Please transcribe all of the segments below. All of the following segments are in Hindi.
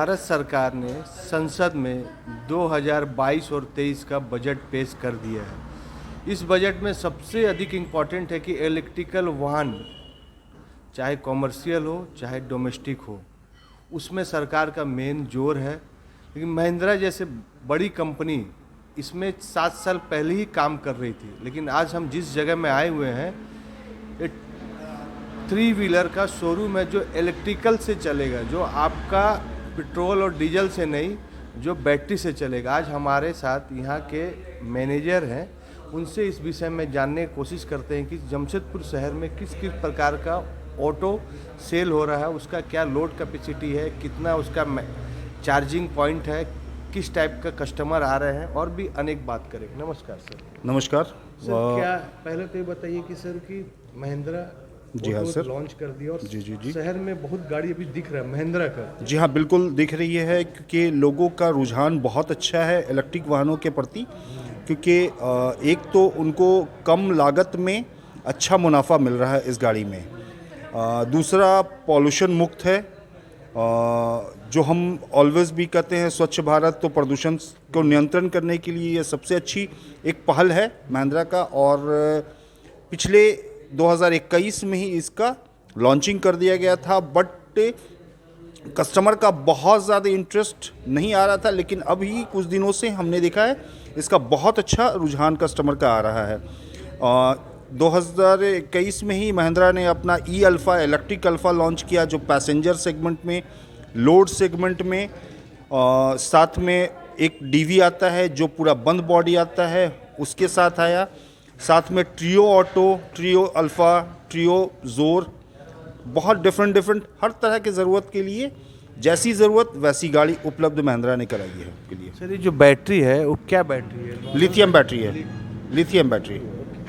भारत सरकार ने संसद में 2022 और 23 का बजट पेश कर दिया है। इस बजट में सबसे अधिक इम्पॉर्टेंट है कि इलेक्ट्रिकल वाहन चाहे कॉमर्शियल हो चाहे डोमेस्टिक हो, उसमें सरकार का मेन जोर है। लेकिन महिंद्रा जैसे बड़ी कंपनी इसमें 7 साल पहले ही काम कर रही थी, लेकिन आज हम जिस जगह में आए हुए हैं ये 3 व्हीलर का शोरूम है जो इलेक्ट्रिकल से चलेगा, जो आपका पेट्रोल और डीजल से नहीं, जो बैटरी से चलेगा। आज हमारे साथ यहाँ के मैनेजर हैं, उनसे इस विषय में जानने की कोशिश करते हैं कि जमशेदपुर शहर में किस किस प्रकार का ऑटो सेल हो रहा है, उसका क्या लोड कैपेसिटी है, कितना उसका चार्जिंग पॉइंट है, किस टाइप का कस्टमर आ रहे हैं, और भी अनेक बात करेंगे। नमस्कार सर। नमस्कार सर, क्या पहले तो ये बताइए कि सर कि महिंद्रा जी हाँ सर लॉन्च कर दिया और जी शहर में बहुत गाड़ी अभी दिख रहा है महिंद्रा का। जी हाँ, बिल्कुल दिख रही है क्योंकि लोगों का रुझान बहुत अच्छा है इलेक्ट्रिक वाहनों के प्रति, क्योंकि एक तो उनको कम लागत में अच्छा मुनाफा मिल रहा है इस गाड़ी में, दूसरा पॉल्यूशन मुक्त है, जो हम ऑलवेज भी कहते हैं स्वच्छ भारत, तो प्रदूषण को नियंत्रण करने के लिए ये सबसे अच्छी एक पहल है महिंद्रा का। और पिछले 2021 में ही इसका लॉन्चिंग कर दिया गया था, बट कस्टमर का बहुत ज़्यादा इंटरेस्ट नहीं आ रहा था, लेकिन अभी कुछ दिनों से हमने देखा है इसका बहुत अच्छा रुझान कस्टमर का आ रहा है। 2021 में ही महिंद्रा ने अपना ई अल्फ़ा इलेक्ट्रिक अल्फ़ा लॉन्च किया, जो पैसेंजर सेगमेंट में, लोड सेगमेंट में, साथ में एक डीवी आता है जो पूरा बंद बॉडी आता है, उसके साथ आया, साथ में trio auto, trio alpha, trio जोर, बहुत डिफरेंट हर तरह की ज़रूरत के लिए जैसी ज़रूरत वैसी गाड़ी उपलब्ध महिंद्रा ने कराई है आपके लिए। सर, ये जो बैटरी है वो क्या बैटरी है? लिथियम बैटरी है, लिथियम बैटरी।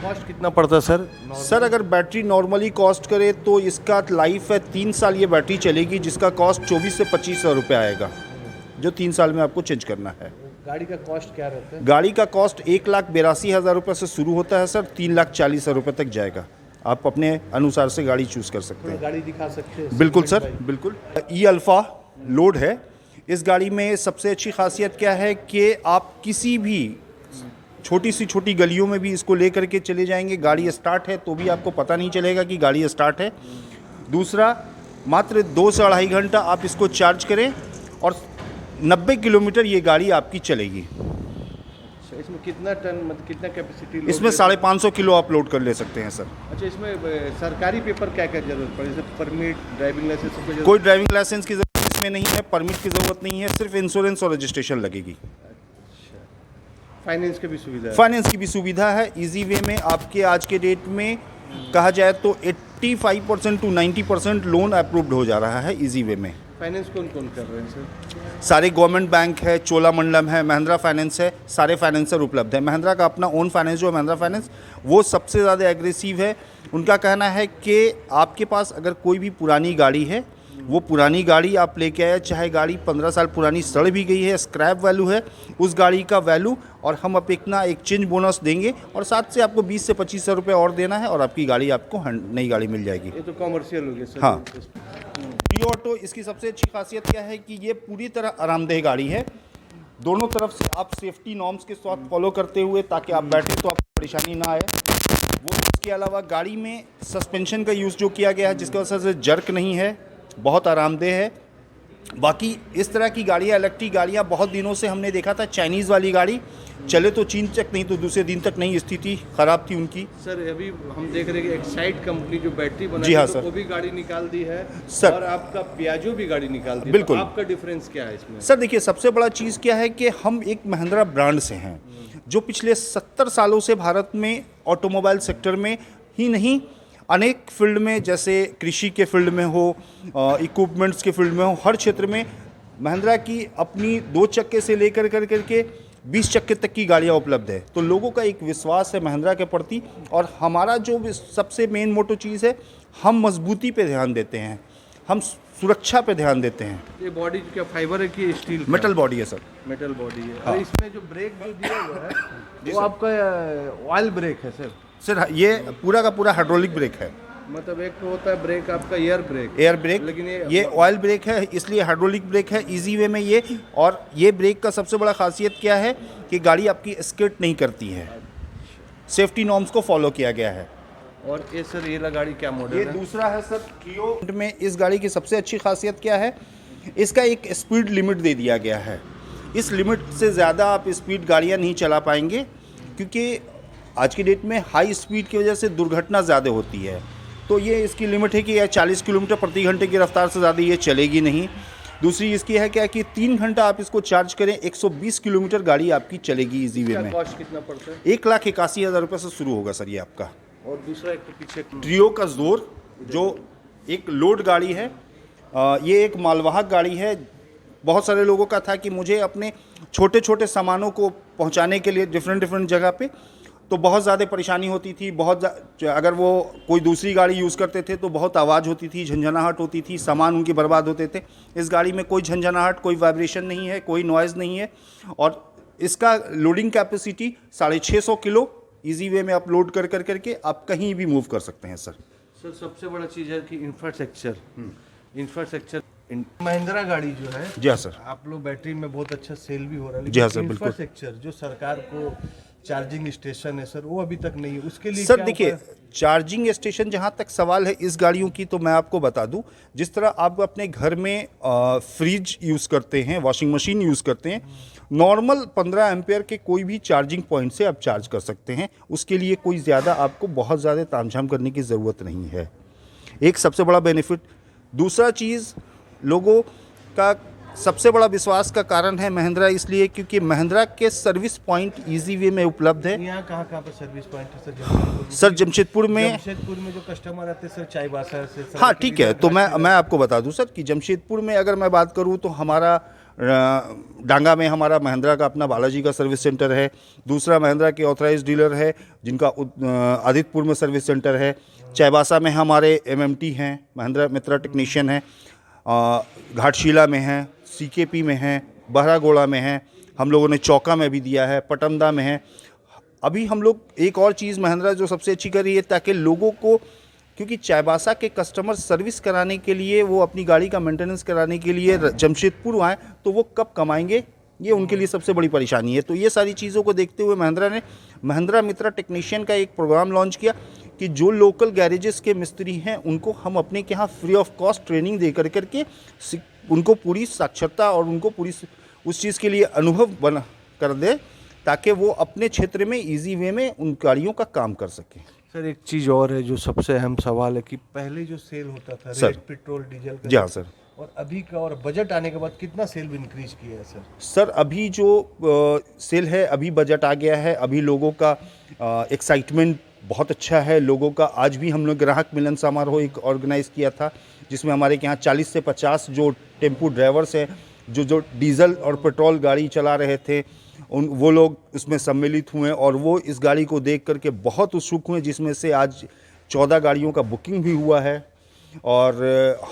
कॉस्ट कितना पड़ता है सर? सर, अगर बैटरी नॉर्मली कॉस्ट करे तो इसका लाइफ है 3 साल ये बैटरी चलेगी, जिसका कॉस्ट 24 से 25 रुपये आएगा, जो 3 साल में आपको चेंज करना है। गाड़ी का कॉस्ट क्या रहता है? गाड़ी का कॉस्ट 1,82,000 रुपये से शुरू होता है सर, 3,40,000 रुपये तक जाएगा। आप अपने अनुसार से गाड़ी चूज़ कर सकते हैं। गाड़ी दिखा सकते हैं? बिल्कुल सर, बिल्कुल। ई अल्फ़ा लोड है इस गाड़ी में। सबसे अच्छी खासियत क्या है कि आप किसी भी छोटी सी छोटी गलियों में भी इसको ले करके चले जाएंगे, गाड़ी स्टार्ट है तो भी आपको पता नहीं चलेगा कि गाड़ी स्टार्ट है। दूसरा, मात्र 2 से 2.5 घंटा आप इसको चार्ज करें और 90 किलोमीटर ये गाड़ी आपकी चलेगी। इसमें कितना टन, मतलब कितना कैपेसिटी? इसमें 550 किलो आप लोड कर ले सकते हैं सर। अच्छा, इसमें सरकारी पेपर क्या क्या जरूरत पड़े, जैसे परमिट, ड्राइविंग लाइसेंस? कोई ड्राइविंग लाइसेंस की ज़रूरत इसमें नहीं है, परमिट की ज़रूरत नहीं है, सिर्फ इंश्योरेंस और रजिस्ट्रेशन लगेगी। अच्छा, फाइनेंस की भी सुविधा है? फाइनेंस की भी सुविधा है। इजी वे में आपके आज के डेट में कहा जाए तो 85% टू 90% लोन अप्रूव्ड हो जा रहा है इजी वे में। फाइनेंस कौन कौन कर रहे हैं सर? सारे गवर्नमेंट बैंक है, चोलामंडलम है, महिंद्रा फाइनेंस है, सारे फाइनेंसर उपलब्ध है। महिंद्रा का अपना ओन फाइनेंस जो है महिंद्रा फाइनेंस, वो सबसे ज़्यादा एग्रेसिव है। उनका कहना है कि आपके पास अगर कोई भी पुरानी गाड़ी है, वो पुरानी गाड़ी आप लेके आए, चाहे गाड़ी 15 साल पुरानी सड़ भी गई है, स्क्रैप वैल्यू है उस गाड़ी का वैल्यू, और हम अपना एक चेंज बोनस देंगे और साथ से आपको 20 से 25 रुपये और देना है और आपकी गाड़ी आपको नई गाड़ी मिल जाएगी। ये तो कॉमर्शियल हो गया सर। हाँ, ट्रियो ऑटो इसकी सबसे अच्छी खासियत क्या है कि ये पूरी तरह आरामदेह गाड़ी है। दोनों तरफ से आप सेफ्टी नॉर्म्स के साथ फॉलो करते हुए, ताकि आप बैठे तो आपको परेशानी ना आए। वो इसके अलावा गाड़ी में सस्पेंशन का यूज़ जो किया गया है, जिसकी वजह से जर्क नहीं है, बहुत आरामदेह है। बाकी इस तरह की गाड़ियाँ, इलेक्ट्रिक गाड़ियाँ बहुत दिनों से हमने देखा था, चाइनीज़ वाली गाड़ी चले तो चीन तक, नहीं तो दूसरे दिन तक नहीं, स्थिति खराब थी उनकी। सर, अभी हम देख रहे हैं कि एक्साइड कंपनी जो बैटरी बना जी हाँ तो सर, वो भी गाड़ी निकाल दी है सर, और आपका पियाजो भी गाड़ी निकाल दी है। बिल्कुल। तो आपका डिफरेंस क्या है इसमें? सर देखिए, सबसे बड़ा चीज़ क्या है कि हम एक महिंद्रा ब्रांड से हैं, जो पिछले 70 सालों से भारत में ऑटोमोबाइल सेक्टर में ही नहीं, अनेक फील्ड में, जैसे कृषि के फील्ड में हो, इक्विपमेंट्स के फील्ड में हो, हर क्षेत्र में महिंद्रा की अपनी 2 चक्के से लेकर करके 20 चक्के तक की गाड़ियाँ उपलब्ध है। तो लोगों का एक विश्वास है महिंद्रा के प्रति, और हमारा जो सबसे मेन मोटो चीज़ है, हम मजबूती पे ध्यान देते हैं, हम सुरक्षा पे ध्यान देते हैं। ये बॉडी क्या फाइबर है कि स्टील? मेटल बॉडी है सर। मेटल बॉडी है। हाँ। और इसमें जो ब्रेक जो दिया हुआ है वो आपका ऑयल ब्रेक है सर? सर ये पूरा का पूरा हाइड्रोलिक ब्रेक है। मतलब एक तो होता है ब्रेक आपका एयर ब्रेक, एयर ब्रेक, लेकिन ये ऑयल ब्रेक है, इसलिए हाइड्रोलिक ब्रेक है इजी वे में ये। और ये ब्रेक का सबसे बड़ा खासियत क्या है कि गाड़ी आपकी स्किड नहीं करती है, सेफ्टी नॉर्म्स को फॉलो किया गया है। और ये सर ये गाड़ी क्या मॉडल ये है? दूसरा है सर क्लियो में। इस गाड़ी की सबसे अच्छी खासियत क्या है, इसका एक स्पीड लिमिट दे दिया गया है। इस लिमिट से ज़्यादा आप स्पीड गाड़ियाँ नहीं चला पाएंगे, क्योंकि आज की डेट में हाई स्पीड की वजह से दुर्घटना ज़्यादा होती है। तो ये इसकी लिमिट है कि यह 40 किलोमीटर प्रति घंटे की रफ्तार से ज़्यादा ये चलेगी नहीं। दूसरी इसकी है क्या कि 3 घंटा आप इसको चार्ज करें 120 किलोमीटर गाड़ी आपकी चलेगी इजी वे में। कॉस्ट कितना पड़ता है? 1,81,000 रुपये से शुरू होगा सर ये आपका। और दूसरा एक तो पीछे ट्रियो का जोर, जो एक लोड गाड़ी है, ये एक मालवाहक गाड़ी है। बहुत सारे लोगों का था कि मुझे अपने छोटे छोटे सामानों को पहुंचाने के लिए डिफरेंट जगह पे तो बहुत ज़्यादा परेशानी होती थी। अगर वो कोई दूसरी गाड़ी यूज़ करते थे तो बहुत आवाज़ होती थी, झंझनाहट होती थी, सामान उनके बर्बाद होते थे। इस गाड़ी में कोई झंझनाहट, कोई वाइब्रेशन नहीं है, कोई नॉइज़ नहीं है। और इसका loading capacity 650 kilo easy way में आप लोड कर करके आप कहीं भी मूव कर सकते हैं सर। सर सबसे बड़ा चीज़ है कि इंफ्रास्ट्रक्चर महिंद्रा गाड़ी जो है, जी हाँ सर, आप लोग बैटरी में बहुत अच्छा सेल भी हो रहा है, जी हाँ लेकिन सर, बिल्कुल। इंफ्रास्ट्रक्चर जो सरकार को चार्जिंग स्टेशन है सर, वो अभी तक नहीं है। उसके लिए सर क्या देखिए, उपाय? चार्जिंग स्टेशन जहाँ तक सवाल है इस गाड़ियों की, तो मैं आपको बता दूं, जिस तरह आप अपने घर में फ्रिज यूज़ करते हैं, वॉशिंग मशीन यूज़ करते हैं, नॉर्मल 15 एम्पेयर के कोई भी चार्जिंग पॉइंट से आप चार्ज कर सकते हैं। उसके लिए कोई ज़्यादा आपको बहुत ज़्यादा तामझाम करने की ज़रूरत नहीं है। एक सबसे बड़ा बेनिफिट। दूसरा चीज़, लोगों का सबसे बड़ा विश्वास का कारण है महिंद्रा, इसलिए क्योंकि महिंद्रा के सर्विस पॉइंट इजी वे में उपलब्ध है। यहाँ कहाँ पर सर्विस पॉइंट है सर? सर जमशेदपुर में जो कस्टमर आते हैं सर चाईबासा से सर, हाँ ठीक है, तो मैं आपको बता दूं सर कि जमशेदपुर में अगर मैं बात करूं तो हमारा डांगा में हमारा महिंद्रा का अपना बालाजी का सर्विस सेंटर है। दूसरा महिंद्रा के ऑथराइज डीलर है जिनका आदित्यपुर में सर्विस सेंटर है। चाईबासा में हमारे MMT हैं, महिंद्रा मित्रा टेक्नीशियन है। घाटशिला में है, CKP में है, बहरागोड़ा में है, हम लोगों ने चौका में भी दिया है, पटमदा में है। अभी हम लोग एक और चीज़ महिंद्रा जो सबसे अच्छी कर रही है, ताकि लोगों को, क्योंकि चाईबासा के कस्टमर सर्विस कराने के लिए, वो अपनी गाड़ी का मेंटेनेंस कराने के लिए जमशेदपुर आए तो वो कब कमाएंगे, ये उनके लिए सबसे बड़ी परेशानी है। तो ये सारी चीज़ों को देखते हुए महिंद्रा ने महिंद्रा मित्रा टेक्नीशियन का एक प्रोग्राम लॉन्च किया कि जो लोकल गैरेजेस के मिस्त्री हैं उनको हम अपने के यहाँ फ्री ऑफ कॉस्ट ट्रेनिंग दे करके उनको पूरी साक्षरता और उनको पूरी उस चीज़ के लिए अनुभव बना कर दे, ताकि वो अपने क्षेत्र में इजी वे में उन गाड़ियों का काम कर सकें। सर एक चीज़ और है जो सबसे अहम सवाल है कि पहले जो सेल होता था सर, रेट पेट्रोल डीजल का, जी हाँ सर, और अभी का, और बजट आने के बाद कितना सेल भी इंक्रीज किया है सर? सर अभी जो सेल है, अभी बजट आ गया है, अभी लोगों का एक्साइटमेंट बहुत अच्छा है लोगों का। आज भी हम लोग ग्राहक मिलन समारोह एक ऑर्गेनाइज़ किया था, जिसमें हमारे के यहाँ 40 से 50 जो टेम्पो ड्राइवर्स हैं जो डीजल और पेट्रोल गाड़ी चला रहे थे, वो लोग उसमें सम्मिलित हुए और वो इस गाड़ी को देख करके बहुत उत्सुक हुए, जिसमें से आज 14 गाड़ियों का बुकिंग भी हुआ है। और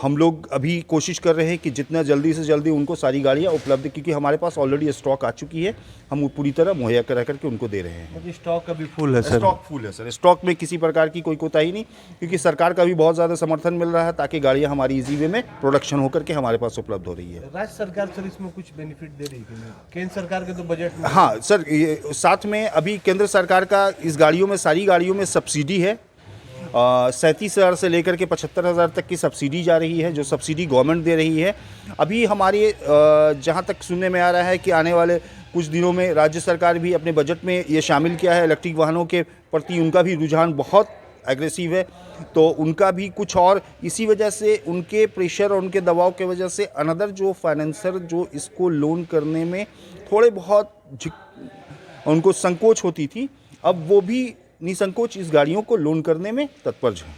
हम लोग अभी कोशिश कर रहे हैं कि जितना जल्दी से जल्दी उनको सारी गाड़ियाँ उपलब्ध, क्योंकि हमारे पास ऑलरेडी स्टॉक आ चुकी है, हम वो पूरी तरह मुहैया करा करके उनको दे रहे हैं। मतलब स्टॉक अभी फुल है सर? स्टॉक फुल है सर, स्टॉक में किसी प्रकार की कोई कोताही नहीं, क्योंकि सरकार का भी बहुत ज़्यादा समर्थन मिल रहा है ताकि गाड़ियाँ हमारी इजी वे में प्रोडक्शन होकर के हमारे पास उपलब्ध हो रही है। राज्य सरकार सर इसमें कुछ बेनिफिट दे रही है? केंद्र सरकार के तो बजट में, हाँ सर, साथ में अभी केंद्र सरकार का इस गाड़ियों में, सारी गाड़ियों में सब्सिडी है। 37,000 से लेकर के 75,000 तक की सब्सिडी जा रही है, जो सब्सिडी गवर्नमेंट दे रही है। अभी हमारे जहाँ तक सुनने में आ रहा है कि आने वाले कुछ दिनों में राज्य सरकार भी अपने बजट में ये शामिल किया है, इलेक्ट्रिक वाहनों के प्रति उनका भी रुझान बहुत एग्रेसिव है, तो उनका भी कुछ, और इसी वजह से उनके प्रेशर और उनके दबाव के वजह से अनदर जो फाइनेंसर जो इसको लोन करने में थोड़े बहुत उनको संकोच होती थी, अब वो भी निसंकोच इस गाड़ियों को लोन करने में तत्पर है।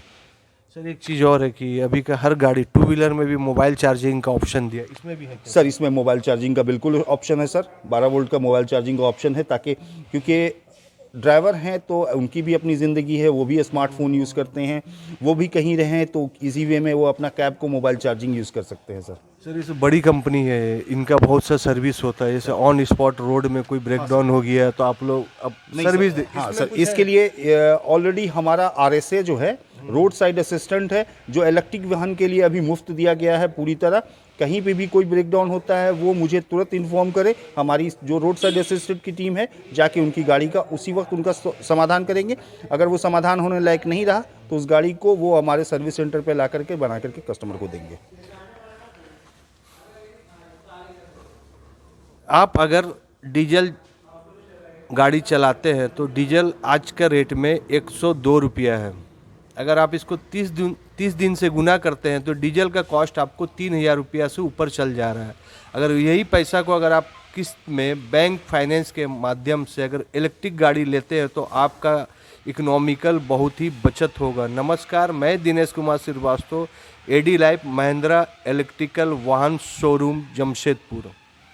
सर एक चीज़ और है कि अभी का हर गाड़ी 2 व्हीलर में भी मोबाइल चार्जिंग का ऑप्शन दिया, इसमें भी है क्या? सर इसमें मोबाइल चार्जिंग का बिल्कुल ऑप्शन है सर, 12 वोल्ट का मोबाइल चार्जिंग का ऑप्शन है, ताकि क्योंकि ड्राइवर हैं तो उनकी भी अपनी ज़िंदगी है, वो भी स्मार्टफोन यूज़ करते हैं, वो भी कहीं रहें तो इजी वे में वो अपना कैब को मोबाइल चार्जिंग यूज़ कर सकते हैं सर। सर इस बड़ी कंपनी है, इनका बहुत सा सर्विस होता है, जैसे ऑन स्पॉट रोड में कोई ब्रेकडाउन हो गया तो आप लोग अब सर्विस हाँ सर, इसके लिए ऑलरेडी हमारा RSA जो है रोड साइड असिस्टेंट है जो इलेक्ट्रिक वाहन के लिए अभी मुफ्त दिया गया है पूरी तरह। कहीं पे भी कोई ब्रेकडाउन होता है वो मुझे तुरंत इन्फॉर्म करे, हमारी जो रोड साइड असिस्टेंट की टीम है जाके उनकी गाड़ी का उसी वक्त उनका समाधान करेंगे। अगर वो समाधान होने लायक नहीं रहा तो उस गाड़ी को वो हमारे सर्विस सेंटर पे ला करके बना करके कस्टमर को देंगे। आप अगर डीजल गाड़ी चलाते हैं तो डीजल आज का रेट में 102 रुपया है। अगर आप इसको 30 दिन से गुना करते हैं तो डीजल का कॉस्ट आपको 3000 रुपया से ऊपर चल जा रहा है। अगर यही पैसा को अगर आप किस्त में बैंक फाइनेंस के माध्यम से अगर इलेक्ट्रिक गाड़ी लेते हैं तो आपका इकोनॉमिकल बहुत ही बचत होगा। नमस्कार, मैं दिनेश कुमार श्रीवास्तव, एडी लाइफ महिंद्रा इलेक्ट्रिकल वाहन शोरूम जमशेदपुर।